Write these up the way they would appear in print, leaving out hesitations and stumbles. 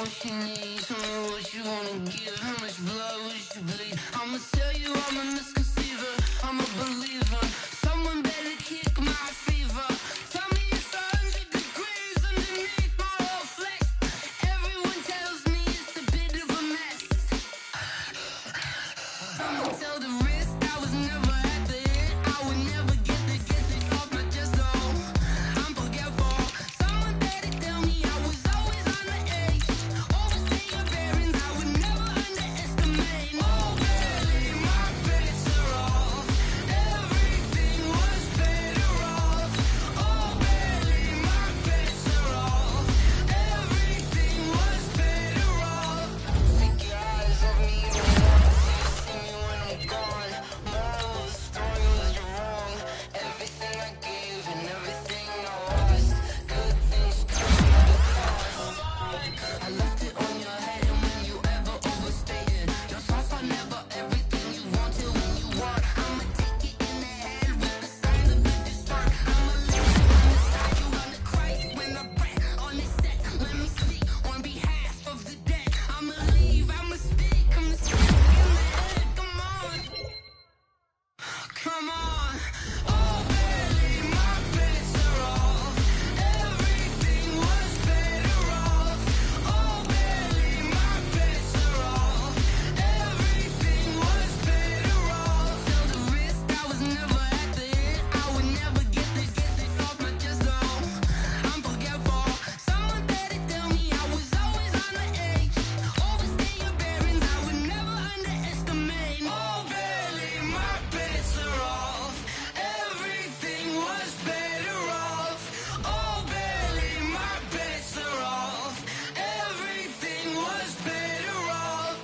what she needs. Tell me what you wanna give. How much blood would you bleed? I'ma tell you I'm a misconceiver. I'm a believer. Someone better kick my fever. Tell me it's 100 degrees underneath my whole flesh. Everyone tells me it's a bit of a mess. I'ma tell the risk I was never at the end. I would never get it off my chest. Oh, I'm forgetful. Someone better tell me I was always on the edge. Overstay your bearings, I would never underestimate. Oh, barely my bets are off. Everything was better off. Oh, barely my bets are off. Everything was better off. Take your eyes off me, you don't want to see me when I'm gone. Moral of the story was you're wrong. Everything I gave and everything I lost. Good things come at a cost. I left it on your head, and when you ever overstay it, your thoughts are never everything you want till when you want. I'ma take it in the head with the signs of the distort. I'ma leave you on the side, you run the Christ when I breath on this set. Let me speak on behalf of the dead. I'ma leave, I'ma speak in the head. Come on, come on. Oh, barely my bets are off. Everything was better off. Oh, barely my bets are off. Everything was better off. Till the risk I was never at the end. I would never get it off my chest. Oh, I'm forgetful. Someone better tell me I was always on the edge. Overstay your bearings, I would never underestimate. Oh, barely my bets are off. Everything was better off. Oh, barely my bets are off. Everything was better off.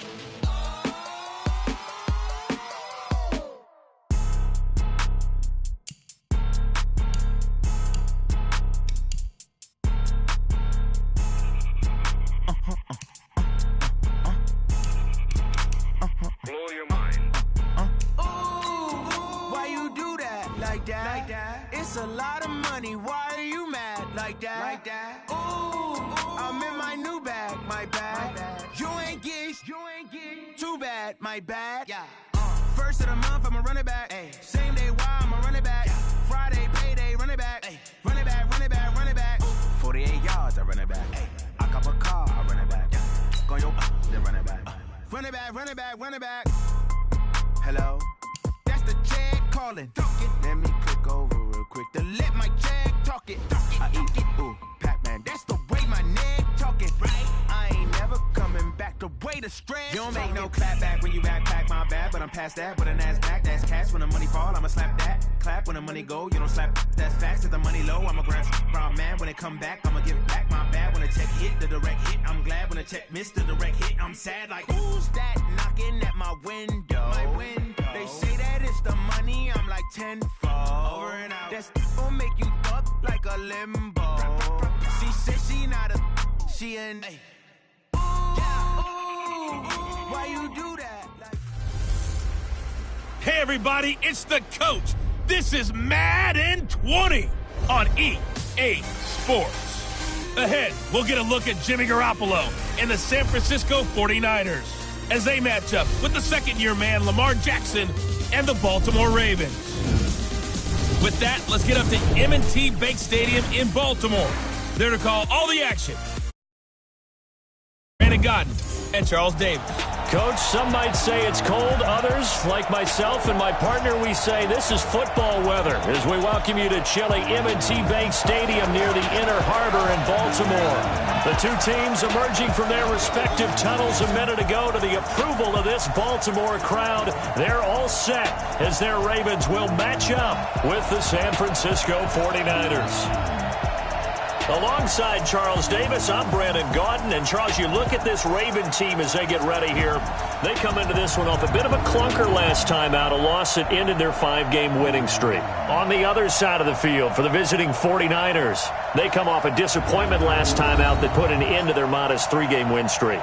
Blow your mind. Ooh, why you do that? Like that? It's a lot of money. Why are you mad? Like that? Ooh, I'm in my new bag. My bad. You ain't get. Too bad. My bad. Yeah. First of the month, I'ma run it back. Same day, why I'ma run it back. Friday, payday, run it back. Run it back. 48 yards, I run it back. I cop a car, I run it back. Go yo, then run it back. Run it back. Hello? That's the check calling. Let me click over real quick to let my check talk it. I eat it, ooh, Pac-Man. That's the way my neck talking. Right? I ain't never coming back. The way the stress. You don't make no clap back when you backpack, my bad. But I'm past that with a NASDAQ. That's cash. When the money fall, I'ma slap that. Clap when the money go. You don't slap. That's facts. If the money low, I'ma grab brown man. When it come back, I'ma give back my bad. When the check hit, the direct hit. I'm glad when the check missed the direct hit. I'm sad like who's that knocking at my window? They say that it's the money. I'm like tenfold. Over and out. That's gon' make you up like a limbo. She said she not a. She an. Ooh, why you do that? Hey everybody, it's the coach. This is Madden 20 on EA Sports. Ahead, we'll get a look at Jimmy Garoppolo and the San Francisco 49ers as they match up with the second-year man Lamar Jackson and the Baltimore Ravens. With that, let's get up to M&T Bank Stadium in Baltimore. There to call all the action. Brandon Godden and Charles Davis. Coach, some might say it's cold. Others, like myself and my partner, we say this is football weather as we welcome you to chilly M&T Bank Stadium near the Inner Harbor in Baltimore. The two teams emerging from their respective tunnels a minute ago to the approval of this Baltimore crowd. They're all set as their Ravens will match up with the San Francisco 49ers. Alongside Charles Davis, I'm Brandon Gaudin. And Charles, you look at this Raven team as they get ready here. They come into this one off a bit of a clunker last time out, a loss that ended their 5-game winning streak. On the other side of the field for the visiting 49ers, they come off a disappointment last time out that put an end to their modest 3-game win streak.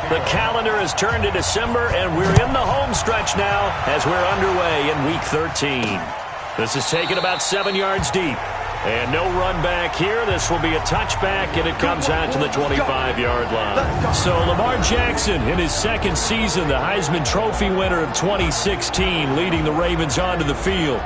The calendar has turned to December, and we're in the home stretch now as we're underway in Week 13. This is taken about 7 yards deep. And no run back here. This will be a touchback, and it comes out to the 25-yard line. So Lamar Jackson, in his second season, the Heisman Trophy winner of 2016, leading the Ravens onto the field.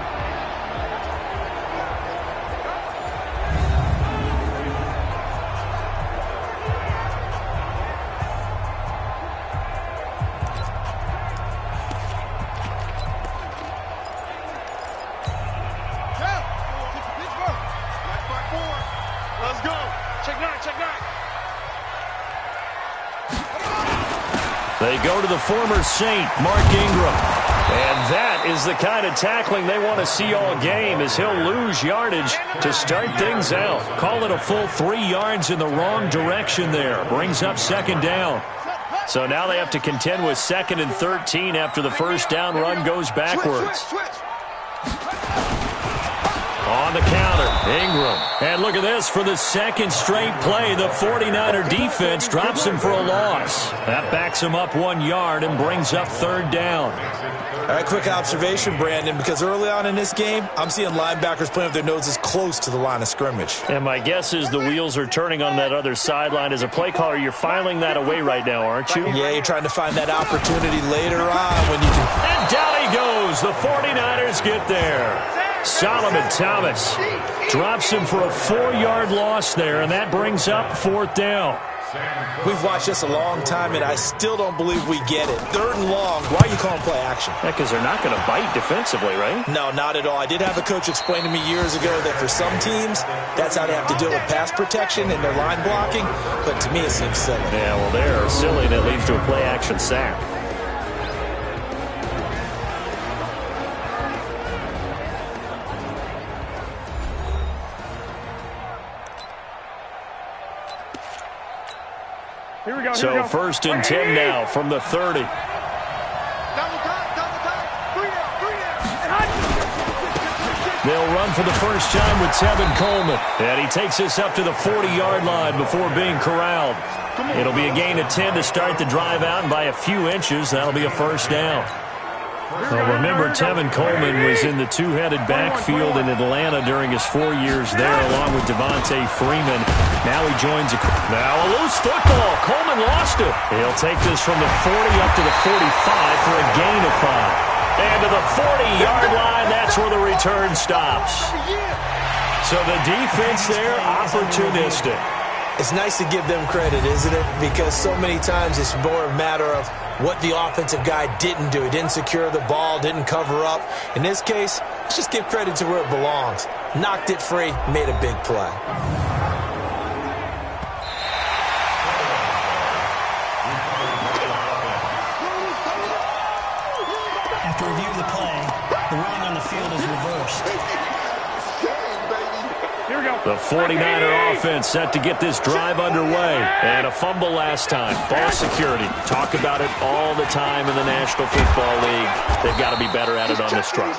They go to the former Saint, Mark Ingram. And that is the kind of tackling they want to see all game, as he'll lose yardage to start things out. Call it a full 3 yards in the wrong direction there. Brings up second down. So now they have to contend with 2nd and 13 after the first down run goes backwards. On the counter, Ingram. And look at this, for the second straight play, the 49er defense drops him for a loss. That backs him up 1 yard and brings up third down. All right, quick observation, Brandon, because early on in this game, I'm seeing linebackers playing with their noses close to the line of scrimmage. And my guess is the wheels are turning on that other sideline. As a play caller, you're filing that away right now, aren't you? Yeah, you're trying to find that opportunity later on when you can. And down he goes. The 49ers get there. Solomon Thomas drops him for a 4-yard loss there, and that brings up fourth down. We've watched this a long time, and I still don't believe we get it. 3rd and long. Why are you calling play action? Yeah, because they're not going to bite defensively, right? No, not at all. I did have a coach explain to me years ago that for some teams, that's how they have to deal with pass protection and their line blocking. But to me, it seems silly. Yeah, well, they're silly, and it leads to a play action sack. So 1st and 10 now from the 30. They'll run for the first time with Tevin Coleman. And he takes us up to the 40-yard line before being corralled. It'll be a gain of 10 to start the drive out, and by a few inches, that'll be a first down. Well, remember, Tevin Coleman was in the two-headed backfield in Atlanta during his 4 years there, along with Devontae Freeman. Now he joins now a loose football. Coleman lost it. He'll take this from the 40 up to the 45 for a gain of 5. And to the 40-yard line, that's where the return stops. So the defense there, opportunistic. It's nice to give them credit, isn't it? Because so many times it's more a matter of what the offensive guy didn't do. He didn't secure the ball, didn't cover up. In this case, let's just give credit to where it belongs. Knocked it free, made a big play. After review of the play, the running on the field is reversed. The 49er offense set to get this drive underway. And a fumble last time. Ball security. Talk about it all the time in the National Football League. They've got to be better at it on this drive.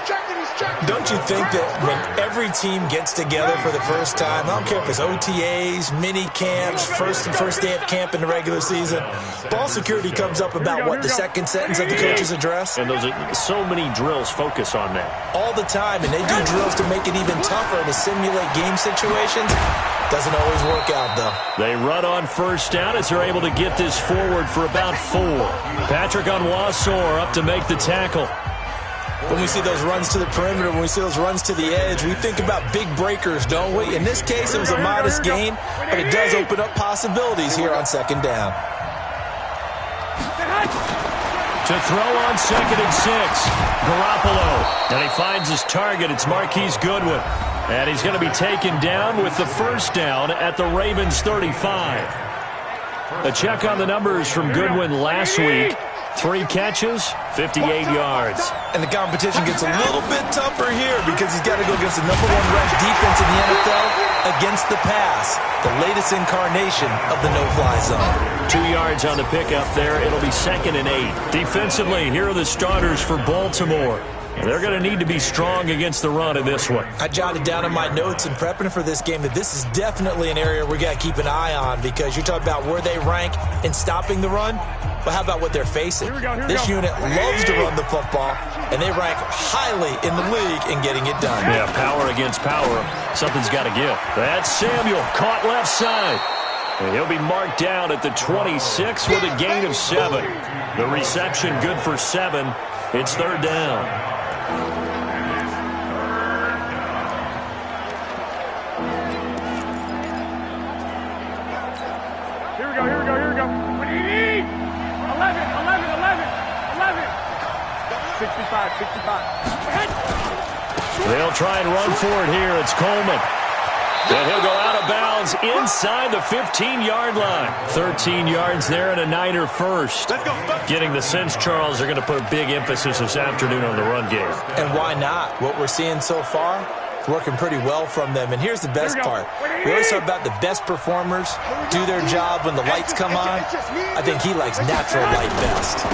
Don't you think that when every team gets together for the first time, I don't care if it's OTAs, mini camps, first day of camp in the regular season, ball security comes up about what, the second sentence of the coach's address? And those are so many drills focus on that. All the time, and they do drills to make it even tougher to simulate game situations. Doesn't always work out, though. They run on first down as they're able to get this forward for about 4. Patrick Onwuasor up to make the tackle. When we see those runs to the perimeter, when we see those runs to the edge, we think about big breakers, don't we? In this case, it was a modest gain, but it does open up possibilities here on second down. To throw on 2nd and 6, Garoppolo. And he finds his target. It's Marquise Goodwin. And he's going to be taken down with the first down at the Ravens 35. A check on the numbers from Goodwin last week. 3 catches, 58 yards. And the competition gets a little bit tougher here because he's got to go against the #1 ranked defense in the NFL against the pass, the latest incarnation of the no-fly zone. 2 yards on the pickup there. It'll be 2nd and 8. Defensively, here are the starters for Baltimore. They're going to need to be strong against the run in this one. I jotted down in my notes in prepping for this game that this is definitely an area we got to keep an eye on because you're talking about where they rank in stopping the run. But how about what they're facing? This unit loves to run the football, and they rank highly in the league in getting it done. Yeah, power against power. Something's got to give. That's Samuel, caught left side. And he'll be marked down at the 26 with a gain of 7. The reception good for 7. It's third down. Here we go. What do you need? 11. 65. They'll try and run for it here. It's Coleman. And he'll go out of bounds inside the 15-yard line. 13 yards there and a Niner first. Getting the sense, Charles, they're going to put a big emphasis this afternoon on the run game. And why not? What we're seeing so far, it's working pretty well from them. And here's the best part. We always talk about the best performers do their job when the lights come on. I think he likes natural light best.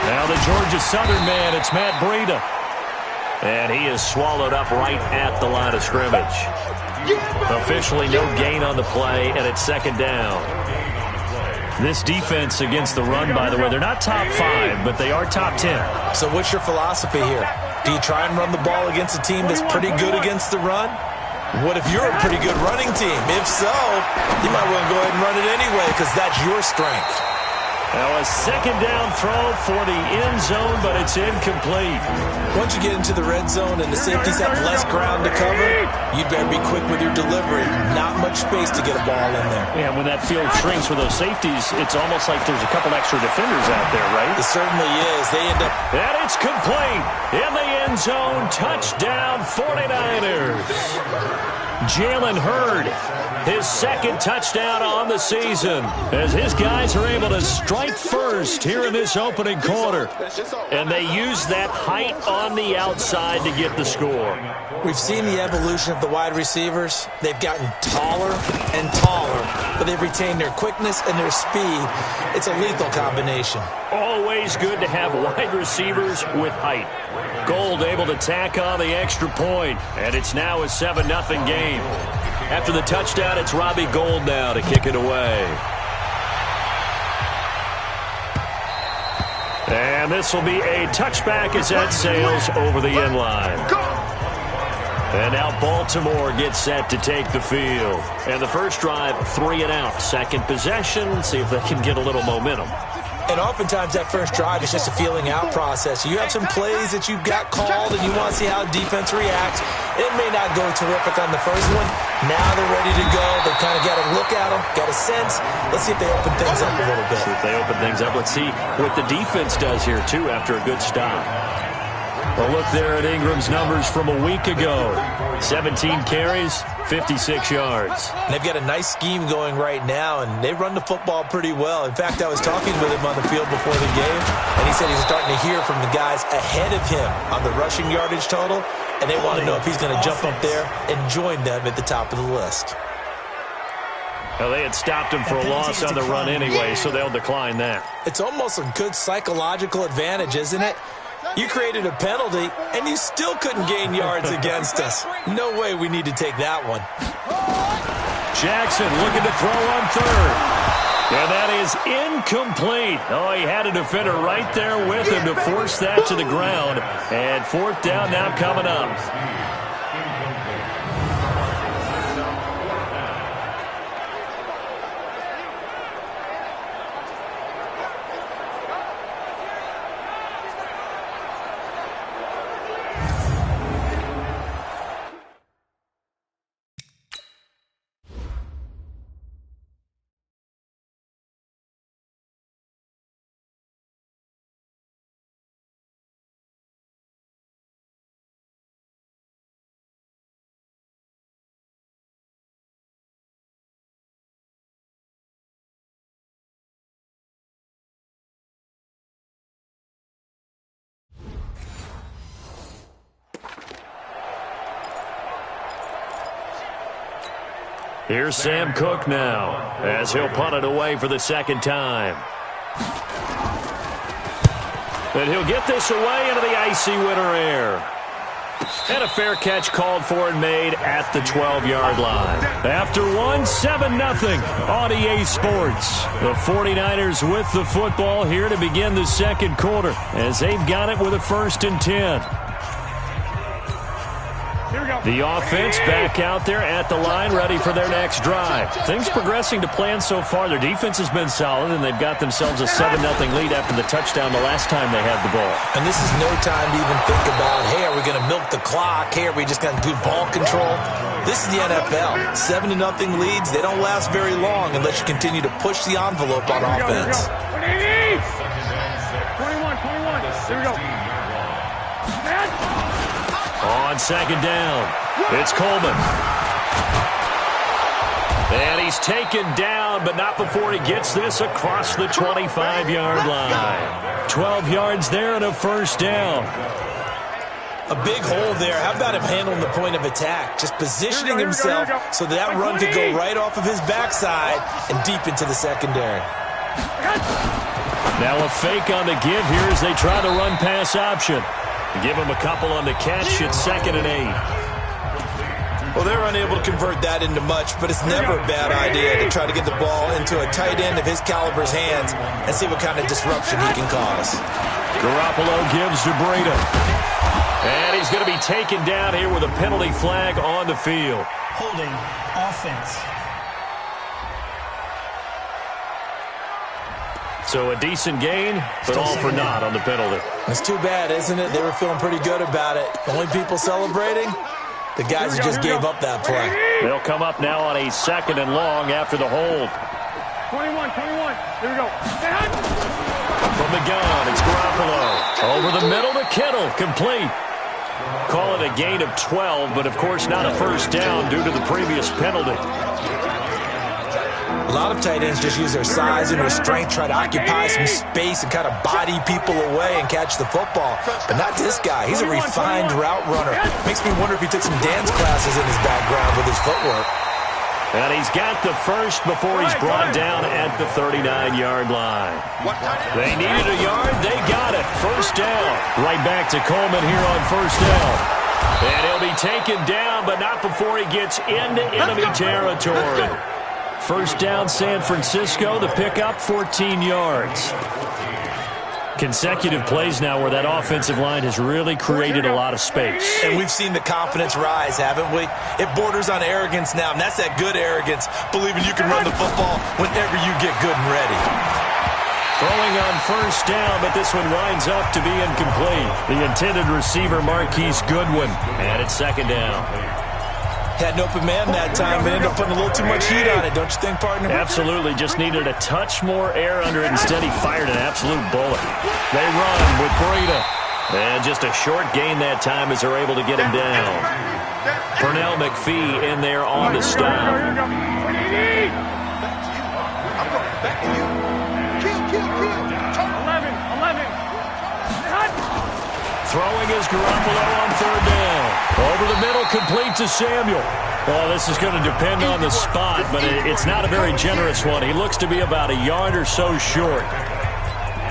Now the Georgia Southern man, it's Matt Breida. And he is swallowed up right at the line of scrimmage. Officially no gain on the play, and it's second down. This defense against the run, by the way, they're not top 5, but they are top 10. So what's your philosophy here? Do you try and run the ball against a team that's pretty good against the run? What if you're a pretty good running team? If so, you might want to go ahead and run it anyway because that's your strength. Now a second down throw for the end zone, but it's incomplete. Once you get into the red zone and the safeties have less ground to cover, you'd better be quick with your delivery. Not much space to get a ball in there. Yeah, when that field shrinks with those safeties, it's almost like there's a couple extra defenders out there, right? It certainly is. They end up... And it's complete. In the end zone, touchdown 49ers. Jalen Hurd, his second touchdown on the season, as his guys are able to strike first here in this opening quarter. And they use that height on the outside to get the score. We've seen the evolution of the wide receivers. They've gotten taller and taller, but they've retained their quickness and their speed. It's a lethal combination. Always good to have wide receivers with height. Gold able to tack on the extra point, and it's now a 7-0 game. After the touchdown, it's Robbie Gould now to kick it away. And this will be a touchback as that sails over the end line. And now Baltimore gets set to take the field. And the first drive, 3 and out. Second possession, see if they can get a little momentum. And oftentimes that first drive is just a feeling out process. You have some plays that you've got called and you want to see how defense reacts. It may not go terrific on the first one. Now they're ready to go. They've kind of got to look at them, got a sense. Let's see if they open things up a little bit. See if they open things up. Let's see what the defense does here, too, after a good stop. A look there at Ingram's numbers from a week ago. 17 carries, 56 yards. And they've got a nice scheme going right now, and they run the football pretty well. In fact, I was talking with him on the field before the game, and he said he's starting to hear from the guys ahead of him on the rushing yardage total, and they want to know if he's going to jump up there and join them at the top of the list. Well, they had stopped him for a loss on the run anyway, so they'll decline that. It's almost a good psychological advantage, isn't it? You created a penalty, and you still couldn't gain yards against us. No way we need to take that one. Jackson looking to throw on third. And that is incomplete. Oh, he had a defender right there with him to force that to the ground. And fourth down now coming up. Here's Sam Cook now, as he'll punt it away for the second time. And he'll get this away into the icy winter air. And a fair catch called for and made at the 12-yard line. After one, 7-0 on EA Sports. The 49ers with the football here to begin the second quarter as they've got it with a 1st and 10. The offense back out there at the line, ready for their next drive. Things progressing to plan so far. Their defense has been solid, and they've got themselves a 7-0 lead after the touchdown the last time they had the ball. And this is no time to even think about, hey, are we going to milk the clock? Hey, are we just going to do ball control? This is the NFL. 7-0 leads, they don't last very long unless you continue to push the envelope on offense. 21. Here we go. On 2nd down, it's Coleman. And he's taken down, but not before he gets this across the 25-yard line. 12 yards there and a 1st down. A big hole there. How about him handling the point of attack? Just positioning himself so that run could go right off of his backside and deep into the secondary. Now a fake on the give here as they try the run-pass option. Give him a couple on the catch. It's 2nd and 8. Well, they're unable to convert that into much, but it's never a bad idea to try to get the ball into a tight end of his caliber's hands and see what kind of disruption he can cause. Garoppolo gives to Breida. And he's going to be taken down here with a penalty flag on the field. Holding offense. So a decent gain, but all for naught on the penalty. It's too bad, isn't it? They were feeling pretty good about it. The only people celebrating, the guys who just gave up that play. They'll come up now on a 2nd and long after the hold. 21. Here we go. From the gun, it's Garoppolo. Over the middle to Kittle, complete. Call it a gain of 12, but of course not a 1st down due to the previous penalty. A lot of tight ends just use their size and their strength, try to occupy some space and kind of body people away and catch the football. But not this guy. He's a refined route runner. Makes me wonder if he took some dance classes in his background with his footwork. And he's got the first before he's brought down at the 39-yard line. They needed a yard. They got it. 1st down. Right back to Coleman here on 1st down. And he'll be taken down, but not before he gets into enemy territory. 1st down, San Francisco. The pickup, 14 yards. Consecutive plays now where that offensive line has really created a lot of space. And we've seen the confidence rise, haven't we? It borders on arrogance now, and that's that good arrogance, believing you can run the football whenever you get good and ready. Throwing on 1st down, but this one winds up to be incomplete. The intended receiver, Marquise Goodwin, and it's 2nd down. Had an open man that time, but ended up putting a little too much heat on it, don't you think, partner? Absolutely. Just needed a touch more air under it. Instead, he fired an absolute bullet. They run with Breida. And just a short gain that time as they're able to get him down. Pernell McPhee in there on the stop. Throwing is Garoppolo on 3rd down. Over the middle, complete to Samuel. Well, this is going to depend on the spot, but it's not a very generous one. He looks to be about a yard or so short.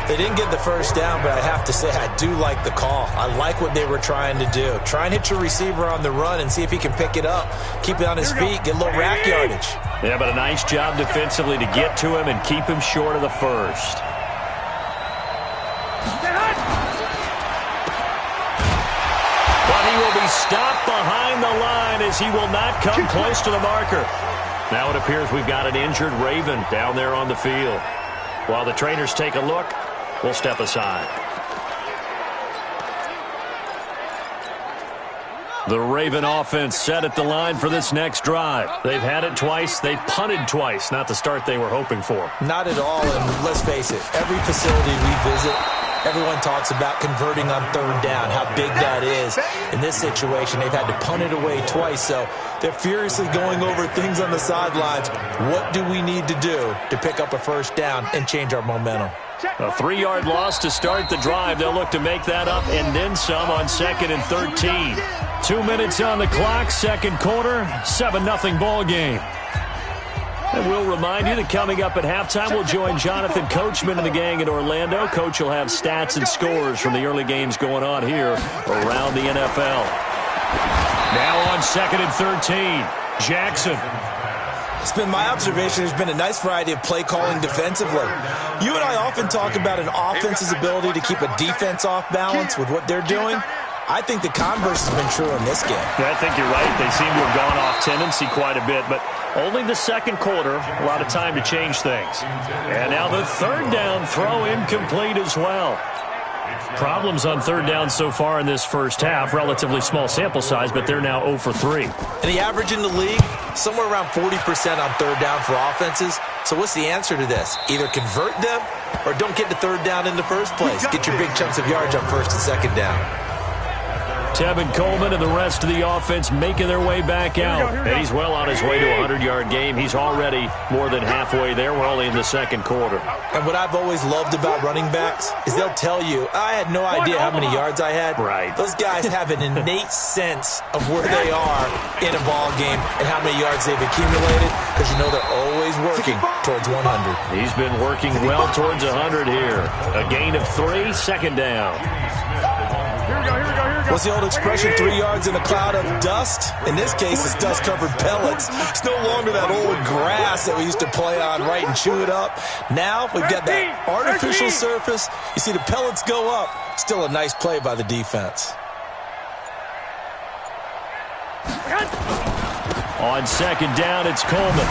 They didn't get the 1st down, but I have to say I do like the call. I like what they were trying to do. Try and hit your receiver on the run and see if he can pick it up. Keep it on his feet, get a little rack yardage. Yeah, but a nice job defensively to get to him and keep him short of the 1st. Stopped behind the line as he will not come close to the marker. Now it appears we've got an injured Raven down there on the field. While the trainers take a look, we'll step aside. The Raven offense set at the line for this next drive. They've had it twice. They've punted twice. Not the start they were hoping for. Not at all, and let's face it, every facility we visit, everyone talks about converting on 3rd down, how big that is. In this situation, they've had to punt it away twice, so they're furiously going over things on the sidelines. What do we need to do to pick up a 1st down and change our momentum? A 3-yard loss to start the drive. They'll look to make that up and then some on 2nd and 13. 2 minutes on the clock, 2nd quarter, 7-0 ball game. And we'll remind you that coming up at halftime, we'll join Jonathan Coachman and the gang in Orlando. Coach will have stats and scores from the early games going on here around the NFL. Now on 2nd and 13. Jackson. It's been my observation there's been a nice variety of play calling defensively. You and I often talk about an offense's ability to keep a defense off balance with what they're doing. I think the converse has been true in this game. Yeah, I think you're right. They seem to have gone off tendency quite a bit, but only the second quarter, a lot of time to change things. And now the third down throw incomplete as well. Problems on third down so far in this first half. Relatively small sample size, but they're now 0 for 3. And the average in the league, somewhere around 40% on third down for offenses. So what's the answer to this? Either convert them or don't get to third down in the first place. Get your big chunks of yards on first and second down. Tevin Coleman and the rest of the offense making their way back out. And he's well on his way to a 100-yard game. He's already more than halfway there. We're only in the second quarter. And what I've always loved about running backs is they'll tell you, I had no idea how many yards I had. Right. Those guys have an innate sense of where they are in a ball game and how many yards they've accumulated because you know they're always working towards 100. He's been working well towards 100 here. A gain of 3, second down. What's the old expression, 3 yards in a cloud of dust? In this case, it's dust-covered pellets. It's no longer that old grass that we used to play on, right, and chew it up. Now we've got that artificial surface. You see the pellets go up. Still a nice play by the defense. On second down, it's Coleman.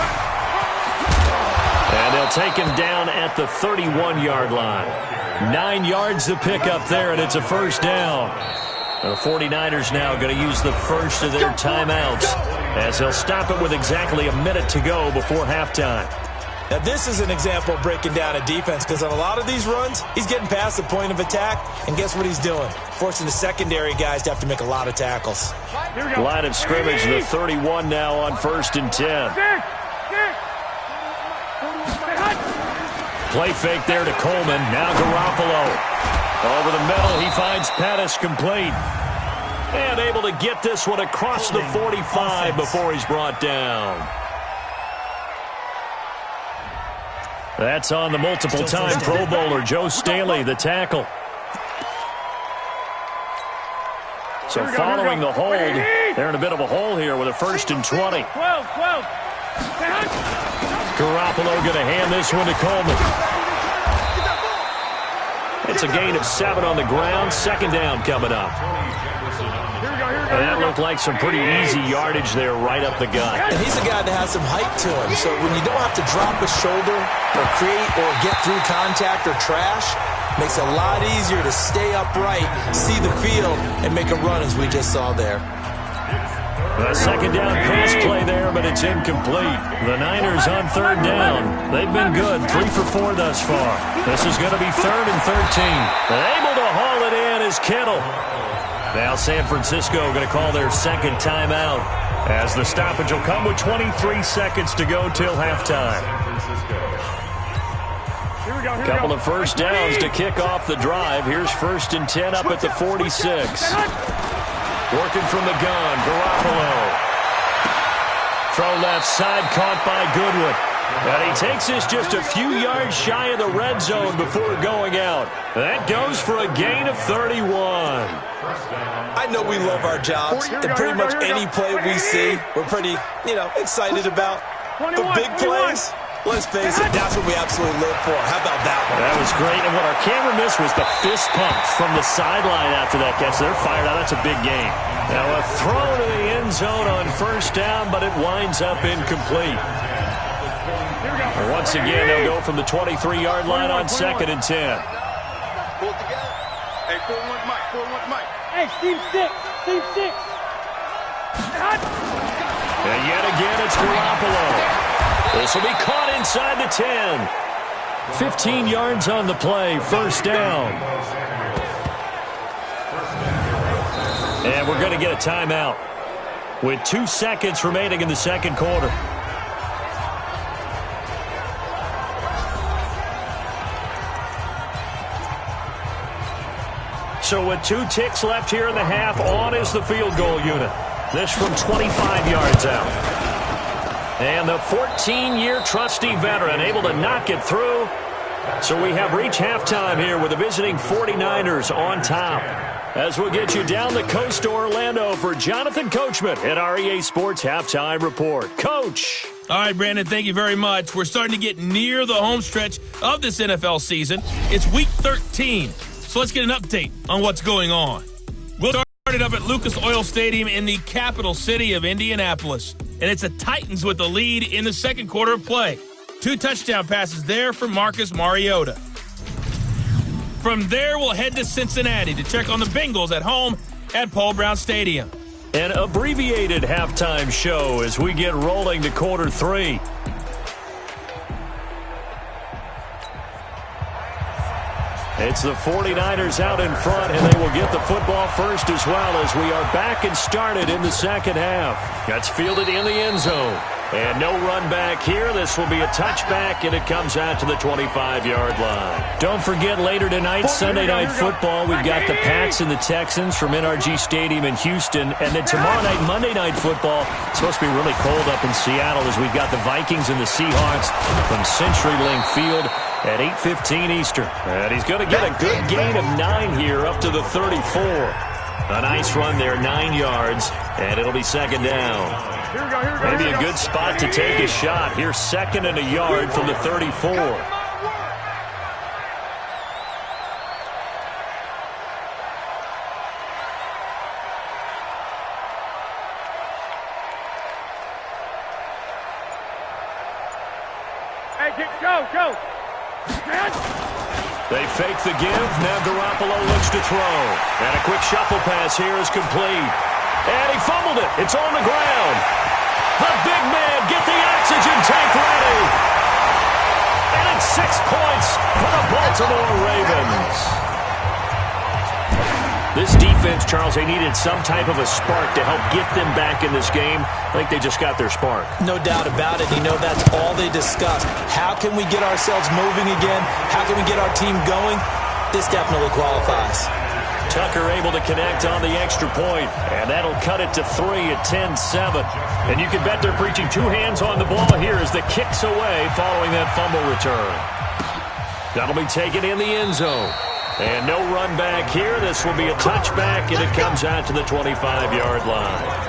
And they'll take him down at the 31-yard line. 9 yards to pick up there, and it's a first down. The 49ers now going to use the first of their timeouts as they'll stop it with exactly a minute to go before halftime. Now, this is an example of breaking down a defense because on a lot of these runs, he's getting past the point of attack, and guess what he's doing? Forcing the secondary guys to have to make a lot of tackles. Line of scrimmage, the 31 now on 1st and 10. Play fake there to Coleman. Now Garoppolo. Over the middle, he finds Pettis complete. And able to get this one across the 45 before he's brought down. That's on the multiple-time Pro Bowler, Joe Staley, the tackle. So following the hold, they're in a bit of a hole here with a 1st and 20. Garoppolo going to hand this one to Coleman. It's a gain of 7 on the ground. Second down coming up. And that looked like some pretty easy yardage there right up the gut. And he's a guy that has some height to him. So when you don't have to drop a shoulder or create or get through contact or trash, makes it a lot easier to stay upright, see the field, and make a run as we just saw there. A second down pass play there, but it's incomplete. The Niners on third down. They've been good, 3 for 4 thus far. This is going to be 3rd and 13. Able to haul it in is Kittle. Now San Francisco going to call their second timeout as the stoppage will come with 23 seconds to go till halftime. Couple of first downs to kick off the drive. Here's 1st and 10 up at the 46. Working from the gun, Garoppolo. Throw left side, caught by Goodwin. And he takes this just a few yards shy of the red zone before going out. That goes for a gain of 31. I know we love our jobs, and pretty much any play we see, we're pretty, excited about. But big plays, let's face it, that's what we absolutely live for. How about that one? That was great, and what our camera missed was the fist pump from the sideline after that catch. They're fired out. That's a big game. Now a throw to the end zone on 1st down, but it winds up incomplete. Once again, they'll go from the 23-yard line on 2nd and 10. Pull it together. Hey, 4-1 Mike, 4-1 Mike. Hey, team 6, team 6. And yet again, it's Garoppolo. This will be caught inside the 10. 15 yards on the play, 1st down. And we're going to get a timeout with 2 seconds remaining in the second quarter. So with 2 ticks left here in the half, on is the field goal unit. This from 25 yards out. And the 14-year trusty veteran able to knock it through. So we have reached halftime here with the visiting 49ers on top. As we'll get you down the coast to Orlando for Jonathan Coachman at our EA Sports Halftime Report. Coach. All right, Brandon, thank you very much. We're starting to get near the home stretch of this NFL season. It's Week 13, so let's get an update on what's going on. We'll start it up at Lucas Oil Stadium in the capital city of Indianapolis, and it's the Titans with the lead in the second quarter of play. 2 touchdown passes there for Marcus Mariota. From there, we'll head to Cincinnati to check on the Bengals at home at Paul Brown Stadium. An abbreviated halftime show as we get rolling to quarter 3. It's the 49ers out in front, and they will get the football first as well as we are back and started in the second half. That's fielded in the end zone. And no run back here. This will be a touchback, and it comes out to the 25-yard line. Don't forget, later tonight, Sunday Night Football, we've got the Pats and the Texans from NRG Stadium in Houston. And then tomorrow night, Monday Night Football, it's supposed to be really cold up in Seattle as we've got the Vikings and the Seahawks from CenturyLink Field at 8:15 Eastern. And he's going to get a good gain of 9 here up to the 34. A nice run there, 9 yards, and it'll be second down. Maybe a good spot to take a shot. Here's second and a yard from the 34. Hey, go. They fake the give. Now Garoppolo looks to throw. And a quick shuffle pass here is complete. And he fumbled it. It's on the ground. The big man, get the oxygen tank ready. And it's 6 points for the Baltimore Ravens. This defense, Charles, they needed some type of a spark to help get them back in this game. I think they just got their spark. No doubt about it. You know, that's all they discussed. How can we get ourselves moving again? How can we get our team going? This definitely qualifies. Tucker able to connect on the extra point, and that'll cut it to 3 at 10-7. And you can bet they're preaching 2 hands on the ball here as the kick's away following that fumble return. That'll be taken in the end zone. And no run back here. This will be a touchback, and it comes out to the 25-yard line.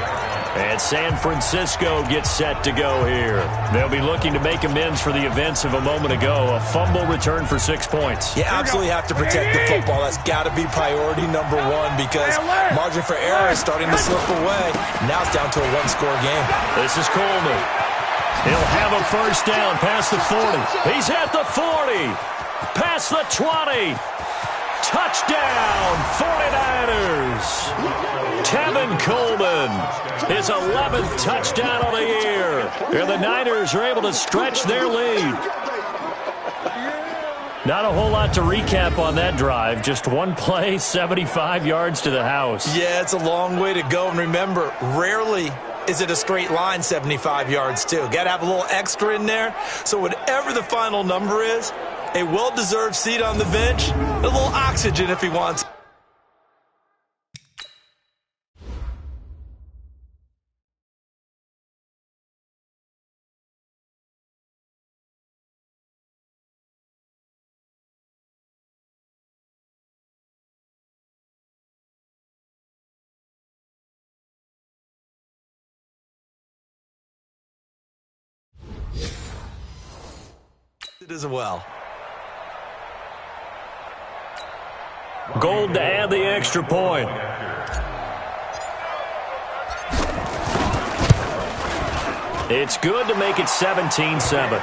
And San Francisco gets set to go here. They'll be looking to make amends for the events of a moment ago. A fumble return for 6 points. You absolutely have to protect the football. That's got to be priority number 1 because margin for error is starting to slip away. Now it's down to a 1-score game. This is Coleman. He'll have a first down past the 40. He's at the 40. Past the 20. Touchdown, 49ers. Tevin Coleman, his 11th touchdown of the year. And the Niners are able to stretch their lead. Not a whole lot to recap on that drive. Just one play, 75 yards to the house. Yeah, it's a long way to go. And remember, rarely is it a straight line 75 yards, too. Got to have a little extra in there. So whatever the final number is, a well-deserved seat on the bench, a little oxygen if he wants. It as well. Gold to add the extra point. It's good to make it 17-7.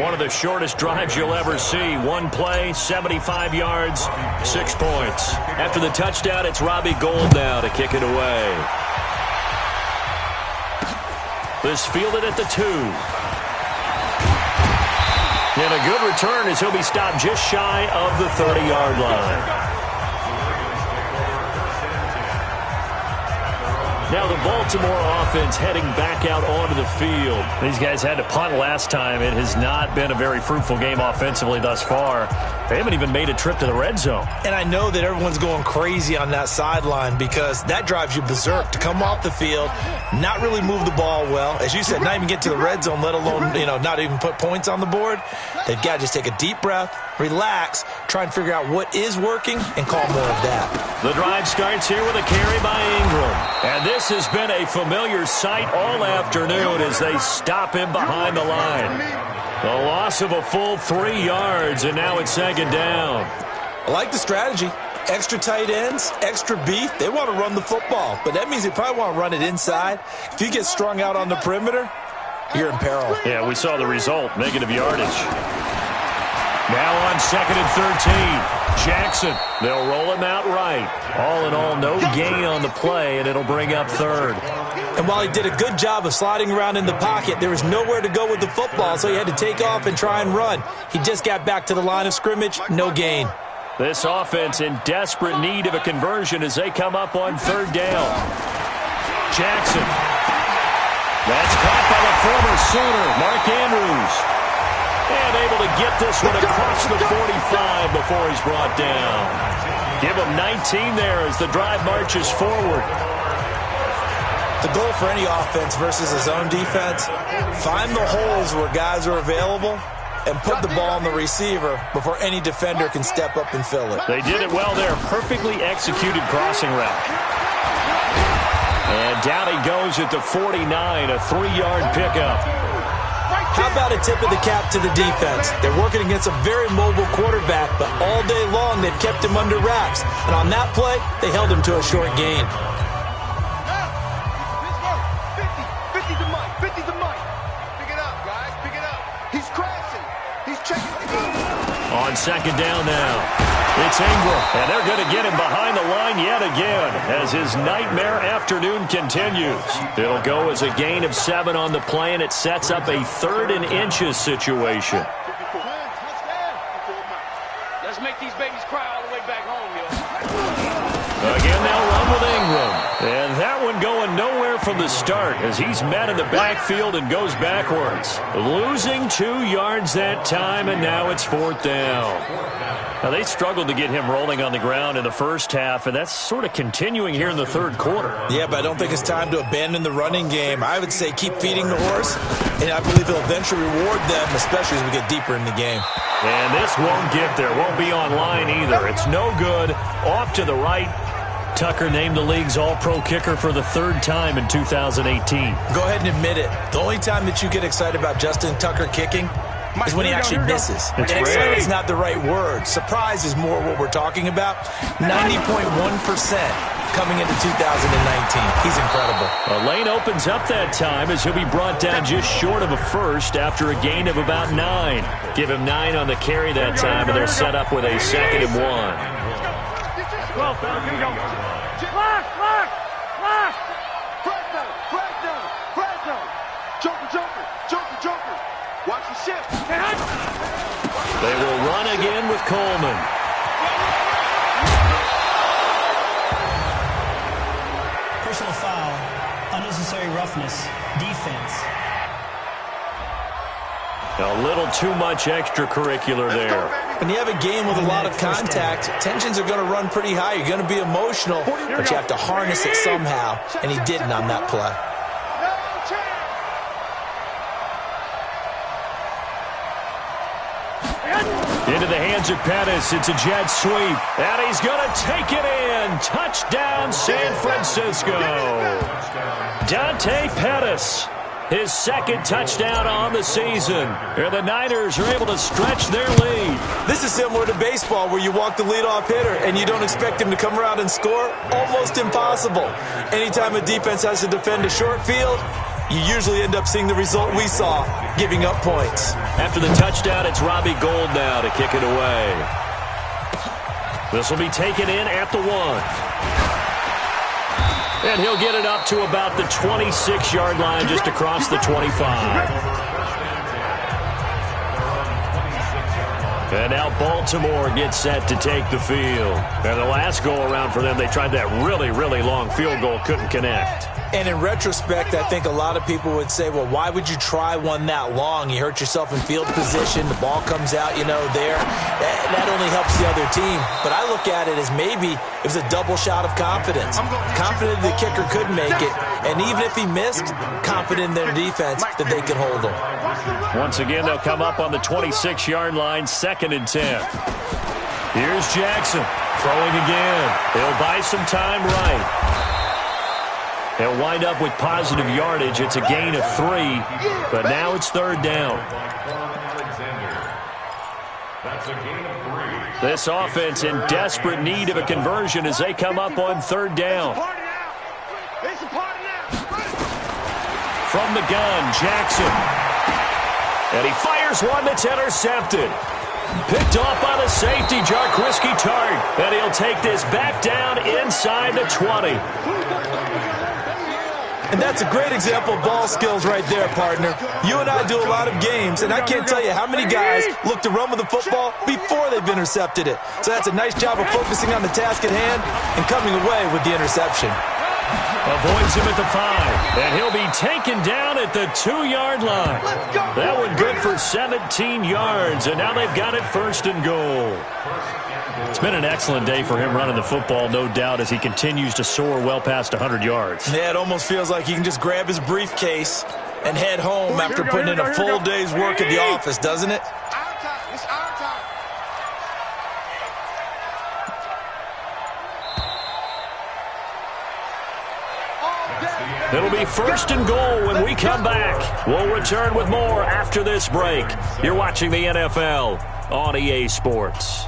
One of the shortest drives you'll ever see. One play, 75 yards, 6 points. After the touchdown, it's Robbie Gould now to kick it away. This fielded at the 2. And a good return as he'll be stopped just shy of the 30-yard line. Now the Baltimore offense heading back out onto the field. These guys had to punt last time. It has not been a very fruitful game offensively thus far. They haven't even made a trip to the red zone. And I know that everyone's going crazy on that sideline because that drives you berserk to come off the field, not really move the ball well. As you said, not even get to the red zone, let alone, not even put points on the board. They've got to just take a deep breath, relax, try and figure out what is working, and call more of that. The drive starts here with a carry by Ingram. And this has been a familiar sight all afternoon as they stop him behind the line. A loss of a full 3 yards, and now it's second down. I like the strategy. Extra tight ends, extra beef. They want to run the football, but that means they probably want to run it inside. If you get strung out on the perimeter, you're in peril. Yeah, we saw the result, negative yardage. Now on 2nd and 13. Jackson, they'll roll him out right. All in all, no gain on the play, and it'll bring up 3rd. And while he did a good job of sliding around in the pocket, there was nowhere to go with the football, so he had to take off and try and run. He just got back to the line of scrimmage, no gain. This offense in desperate need of a conversion as they come up on 3rd down. Jackson. That's caught by the former Sooner, Mark Andrews. And able to get this one across the 45 before he's brought down. Give him 19 there as the drive marches forward. The goal for any offense versus his own defense, find the holes where guys are available and put the ball on the receiver before any defender can step up and fill it. They did it well there. Perfectly executed crossing route. And down he goes at the 49, a 3-yard pickup. How about a tip of the cap to the defense? They're working against a very mobile quarterback, but all day long they've kept him under wraps. And on that play, they held him to a short gain. 50 to Mike. 50 to Mike. Pick it up, guys. Pick it up. He's crashing. He's checking the game. On 2nd down now. It's Ingram, and they're going to get him behind the line yet again as his nightmare afternoon continues. It'll go as a gain of 7 on the play, and it sets up a 3rd and inches situation. Let's make these babies cry all the way back home, yo. Again, they'll run with Ingram. And that one going nowhere from the start as he's met in the backfield and goes backwards. Losing 2 yards that time, and now it's 4th down. Now, they struggled to get him rolling on the ground in the first half, and that's sort of continuing here in the 3rd quarter. Yeah, but I don't think it's time to abandon the running game. I would say keep feeding the horse, and I believe he'll eventually reward them, especially as we get deeper in the game. And this won't get there. Won't be online either. It's no good. Off to the right. Tucker named the league's all-pro kicker for the 3rd time in 2018. Go ahead and admit it. The only time that you get excited about Justin Tucker kicking is when he actually misses. It's and rare. excited is not the right word. Surprise is more what we're talking about. 90.1% coming into 2019. He's incredible. A lane opens up that time as he'll be brought down just short of a first after a gain of about 9. Give him 9 on the carry that time, and they're set up with a 2nd and 1. Well, fellas, here we go. Flash! Fresno. Joker. Watch the shift. They will run again with Coleman. Personal foul, unnecessary roughness, defense. A little too much extracurricular there. When you have a game with a lot of contact, tensions are going to run pretty high. You're going to be emotional, but you have to harness it somehow, and he didn't on that play. Into the hands of Pettis. It's a jet sweep. And he's going to take it in. Touchdown, San Francisco. Dante Pettis. His 2nd touchdown on the season. And the Niners are able to stretch their lead. This is similar to baseball where you walk the leadoff hitter and you don't expect him to come around and score. Almost impossible. Anytime a defense has to defend a short field, you usually end up seeing the result we saw, giving up points. After the touchdown, it's Robbie Gould now to kick it away. This will be taken in at the 1. And he'll get it up to about the 26-yard line just across the 25. And now Baltimore gets set to take the field. And the last go-around for them, they tried that really, really long field goal, couldn't connect. And in retrospect, I think a lot of people would say, well, why would you try one that long? You hurt yourself in field position. The ball comes out, there. That only helps the other team. But I look at it as maybe it was a double shot of confidence. Confident the kicker could make it, And even if he missed, confident in their defense that they could hold him. Once again, they'll come up on the 26-yard line, 2nd and 10. Here's Jackson throwing again. He'll buy some time right. They'll wind up with positive yardage. It's a gain of 3, but now it's 3rd down. This offense in desperate need of a conversion as they come up on 3rd down. From the gun, Jackson. And he fires one that's intercepted. Picked off by the safety, Jarquiski Tart. And he'll take this back down inside the 20. And that's a great example of ball skills right there, partner. You and I do a lot of games, and I can't tell you how many guys look to run with the football before they've intercepted it. So that's a nice job of focusing on the task at hand and coming away with the interception. Avoids him at the 5, and he'll be taken down at the 2-yard line. That one good for 17 yards, and now they've got it 1st and goal. It's been an excellent day for him running the football, no doubt, as he continues to soar well past 100 yards. Yeah, it almost feels like he can just grab his briefcase and head home after putting in a full day's work at the office, doesn't it? It'll be 1st and goal when we come back. We'll return with more after this break. You're watching the NFL on EA Sports.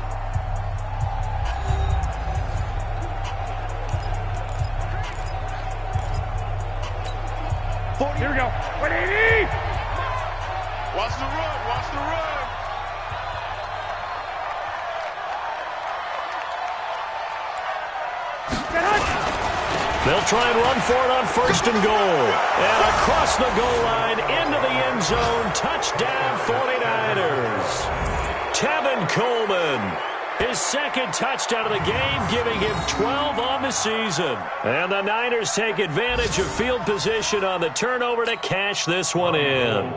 Here we go. 180! Watch the run. Watch the run. They'll try and run for it on 1st and goal. And across the goal line into the end zone. Touchdown 49ers. Tevin Coleman. His 2nd touchdown of the game, giving him 12 on the season. And the Niners take advantage of field position on the turnover to cash this one in.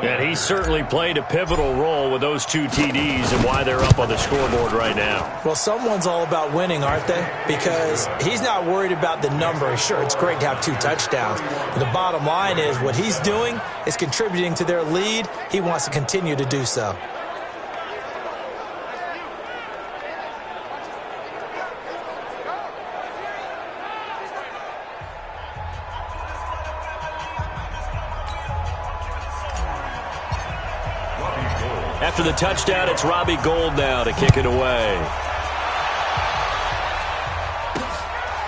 And he certainly played a pivotal role with those 2 TDs and why they're up on the scoreboard right now. Well, someone's all about winning, aren't they? Because he's not worried about the number. Sure, it's great to have 2 touchdowns. But the bottom line is what he's doing is contributing to their lead. He wants to continue to do so. After the touchdown, it's Robbie Gould now to kick it away.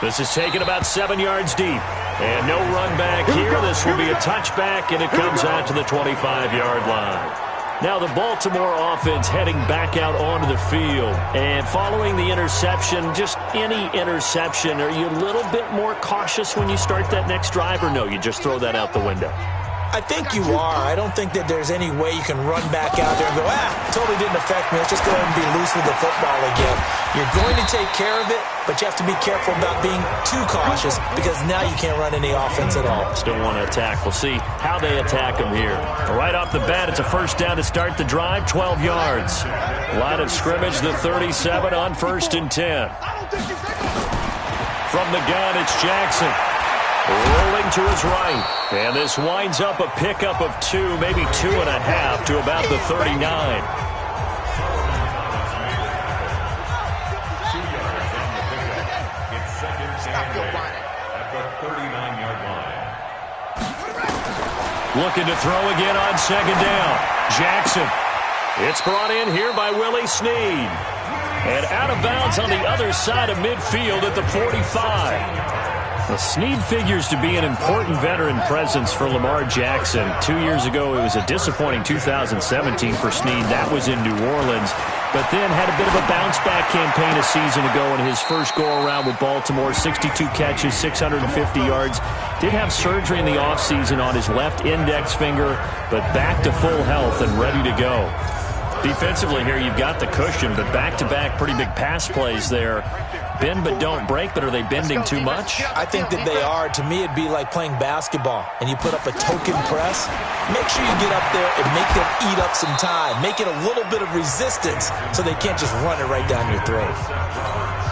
This is taken about 7 yards deep. And no run back here. This will be a touchback, and it comes out to the 25-yard line. Now the Baltimore offense heading back out onto the field. And following the interception, just any interception, are you a little bit more cautious when you start that next drive, or no, you just throw that out the window? I think you are. I don't think that there's any way you can run back out there and go, totally didn't affect me. Let's just go ahead and be loose with the football again. You're going to take care of it, but you have to be careful about being too cautious because now you can't run any offense at all. Still want to attack. We'll see how they attack them here. Right off the bat, it's a 1st down to start the drive, 12 yards. Line of scrimmage, the 37 on 1st and 10. From the gun, it's Jackson. Rolling to his right. And this winds up a pickup of 2, maybe 2.5 to about the 39. Looking to throw again on 2nd down. Jackson. It's brought in here by Willie Snead. And out of bounds on the other side of midfield at the 45. Well, Snead figures to be an important veteran presence for Lamar Jackson. 2 years ago, it was a disappointing 2017 for Snead. That was in New Orleans. But then had a bit of a bounce-back campaign a season ago in his first go-around with Baltimore. 62 catches, 650 yards. Did have surgery in the offseason on his left index finger, but back to full health and ready to go. Defensively here, you've got the cushion, but back-to-back pretty big pass plays there. Bend but don't break, but are they bending too much? I think that they are. To me, it'd be like playing basketball, and you put up a token press. Make sure you get up there and make them eat up some time. Make it a little bit of resistance so they can't just run it right down your throat.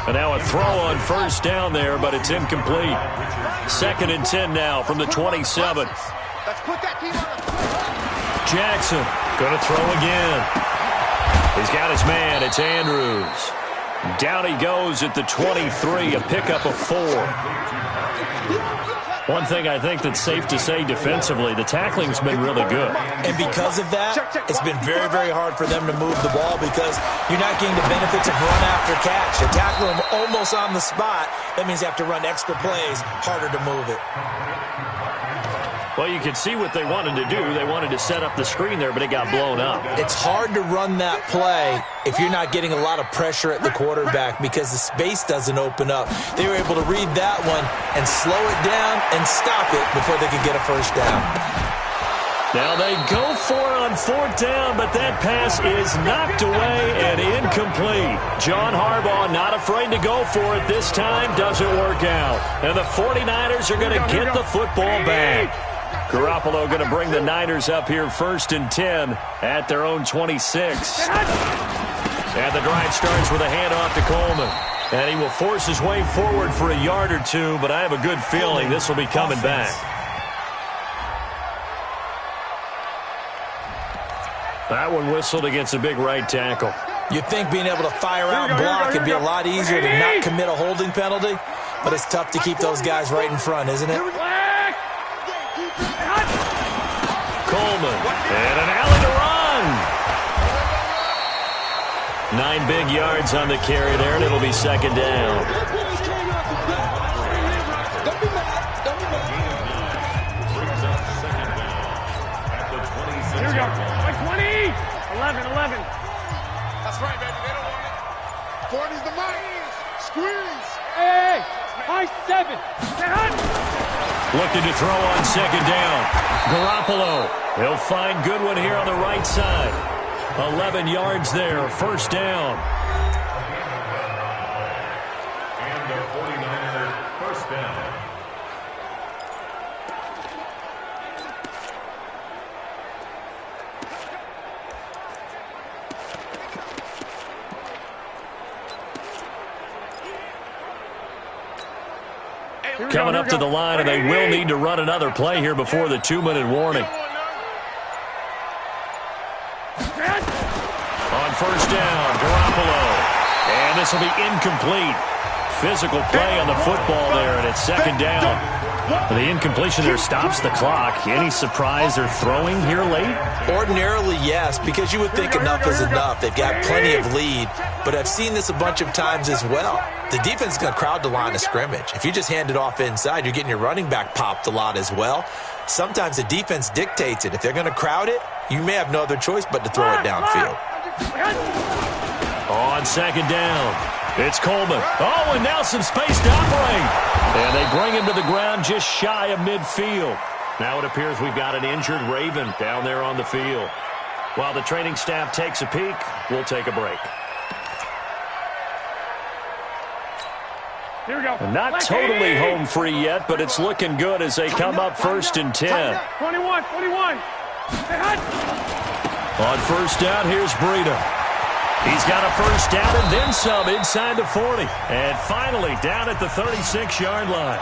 And now a throw on first down there, but it's incomplete. 2nd and 10 now from the 27. Jackson going to throw again. He's got his man. It's Andrews. Down he goes at the 23, a pickup of 4. One thing I think that's safe to say defensively, the tackling's been really good. And because of that, it's been very, very hard for them to move the ball because you're not getting the benefits of run after catch. They tackle them almost on the spot. That means they have to run extra plays, harder to move it. Well, you can see what they wanted to do. They wanted to set up the screen there, but it got blown up. It's hard to run that play if you're not getting a lot of pressure at the quarterback because the space doesn't open up. They were able to read that one and slow it down and stop it before they could get a first down. Now they go for it on 4th down, but that pass is knocked away and incomplete. John Harbaugh not afraid to go for it this time. Doesn't work out. And the 49ers are going to get the football back. Garoppolo going to bring the Niners up here 1st and 10 at their own 26. And the drive starts with a handoff to Coleman. And he will force his way forward for a yard or two, but I have a good feeling this will be coming back. That one whistled against a big right tackle. You'd think being able to fire out and block would be a lot easier to not commit a holding penalty, but it's tough to keep those guys right in front, isn't it? Coleman, and an alley to run. 9 big yards on the carry there, and it'll be 2nd down. Here we go. 20. 11. That's right, baby. They don't want it. 40's the money. Squeeze. Hey, high 7. Looking to throw on 2nd down. Garoppolo. He'll find Goodwin here on the right side. 11 yards there. 1st down. And the 49ers 1st down. Coming up to the line, and they will need to run another play here before the 2-minute warning. On 1st down, Garoppolo. And this will be incomplete. Physical play on the football there, and it's 2nd down. The incompletion there stops the clock. Any surprise they're throwing here late? Ordinarily, yes, because you would think enough is enough. They've got plenty of lead, but I've seen this a bunch of times as well. The defense is going to crowd the line of scrimmage. If you just hand it off inside, you're getting your running back popped a lot as well. Sometimes the defense dictates it. If they're going to crowd it, you may have no other choice but to throw it downfield. On 2nd down, it's Coleman. Oh, and now some space to operate. And they bring him to the ground just shy of midfield. Now it appears we've got an injured Raven down there on the field. While the training staff takes a peek, we'll take a break. Here we go. Not totally home free yet, but it's looking good as they come up 1st and 10. 21. On 1st down, here's Breida. He's got a 1st down and then some inside the 40. And finally down at the 36-yard line.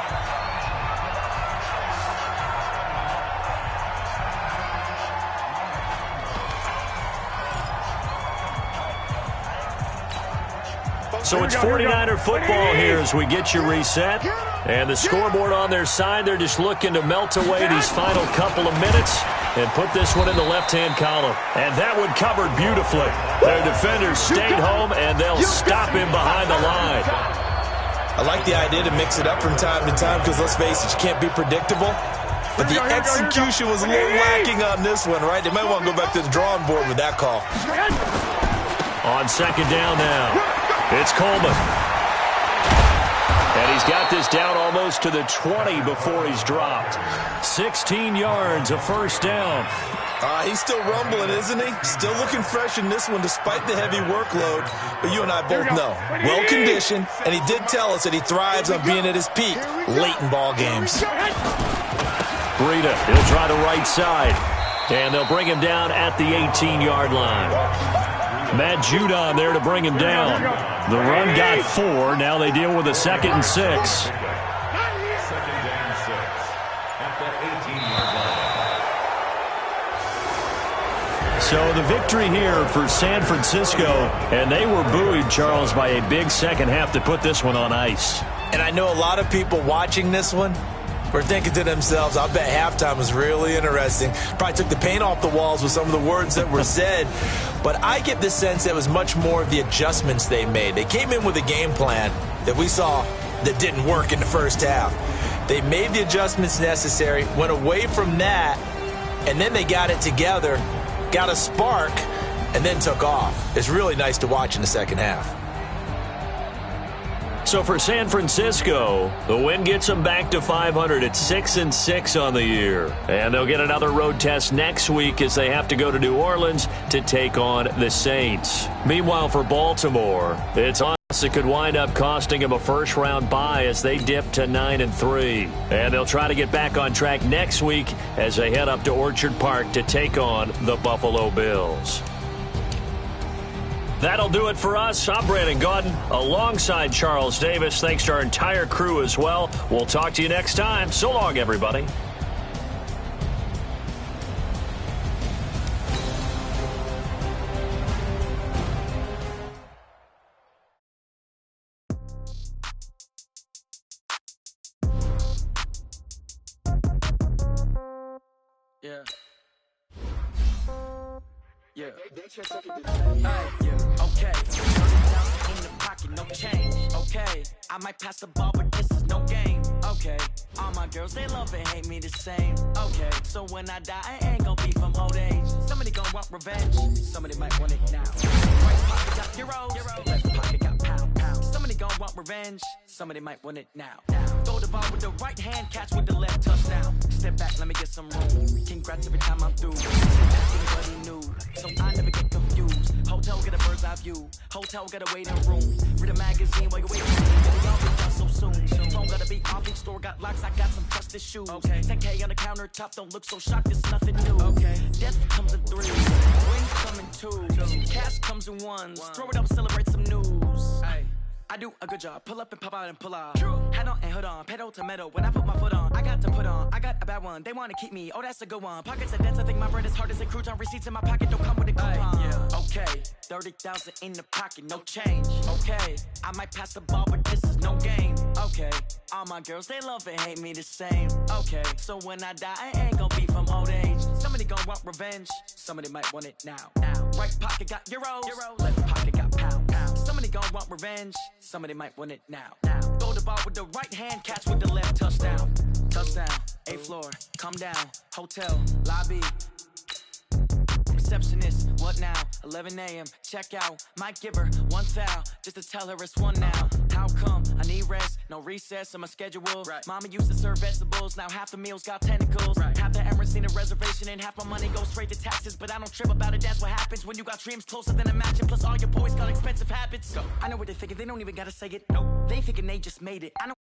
So it's 49er football here as we get you reset. And the scoreboard on their side, they're just looking to melt away these final couple of minutes and put this one in the left-hand column. And that one covered beautifully. Their defenders stayed home, and they'll stop him behind the line. I like the idea to mix it up from time to time because, let's face it, you can't be predictable. But the execution was a little lacking on this one, right? They might want to go back to the drawing board with that call. On 2nd down now, it's Coleman. And he's got this down almost to the 20 before he's dropped. 16 yards, a first down. He's still rumbling, isn't he? Still looking fresh in this one despite the heavy workload. But you and I both know, well-conditioned, and he did tell us that he thrives on being at his peak late in ball games. Breida, he'll try the right side. And they'll bring him down at the 18-yard line. Matt Judon there to bring him down. The run got 4. Now they deal with a 2nd and 6. So the victory here for San Francisco, and they were buoyed, Charles, by a big second half to put this one on ice. And I know a lot of people watching this one were thinking to themselves, I bet halftime was really interesting. Probably took the paint off the walls with some of the words that were said. But I get the sense that it was much more of the adjustments they made. They came in with a game plan that we saw that didn't work in the first half. They made the adjustments necessary, went away from that, and then they got it together, got a spark, and then took off. It's really nice to watch in the second half. So for San Francisco, the win gets them back to 500 at 6-6 on the year. And they'll get another road test next week as they have to go to New Orleans to take on the Saints. Meanwhile, for Baltimore, it's on. It could wind up costing them a first-round bye as they dip to 9-3. And they'll try to get back on track next week as they head up to Orchard Park to take on the Buffalo Bills. That'll do it for us. I'm Brandon Gaudin alongside Charles Davis. Thanks to our entire crew as well. We'll talk to you next time. So long, everybody. Yeah. Yeah. Okay. In the pocket, no change. Okay. I might pass the ball, but this is no game. Okay. All my girls, they love and hate me the same. Okay. So when I die, I ain't gonna be from old age. Somebody gonna want revenge. Somebody might want it now. Right pocket got euros. Left pocket got pound. Somebody gonna want revenge. Somebody might want it now. Throw the ball with the right hand, catch with the left, touchdown. Step back, let me get some room. Congrats every time I'm through. Anybody new, so I never get confused. Hotel get a bird's eye view. Hotel get a waiting room. Read a magazine while you wait for me. Get all be done so soon. Phone gotta be off, each store got locks. I got some trusted shoes. Okay. 10K on the countertop, don't look so shocked. It's nothing new. Okay. Death comes in 3, wings come in 2, cash comes in 1s. Throw it up, celebrate some news. Ay. I do a good job. Pull up and pop out and pull off. Head on and hood on. Pedal to metal. When I put my foot on, I got to put on. I got a bad one. They want to keep me. Oh, that's a good one. Pockets of debts. I think my bread is hard as a crouton. Receipts in my pocket don't come with a coupon. Yeah. Okay. 30,000 in the pocket. No change. Okay. I might pass the ball, but this is no game. Okay. All my girls, they love and hate me the same. Okay. So when I die, I ain't gonna be from old age. Somebody gonna want revenge. Somebody might want it now. Right pocket got euros. Left pocket got pound. Somebody gonna want revenge. Somebody might want it now. Throw the ball with the right hand, catch with the left, touchdown. Touchdown, 8th floor, come down, hotel, lobby. Receptionist, what now? 11 a.m., check out. Might give her one foul, just to tell her it's one now. How come? I need rest, no recess in my schedule. Right. Mama used to serve vegetables, now half the meals got tentacles. Right. Half the Emirates need a reservation and half my money goes straight to taxes. But I don't trip about it, that's what happens when you got dreams closer than a match. And plus all your boys got expensive habits. Go. I know what they're thinking, they don't even gotta say it. Nope. They thinking they just made it. I know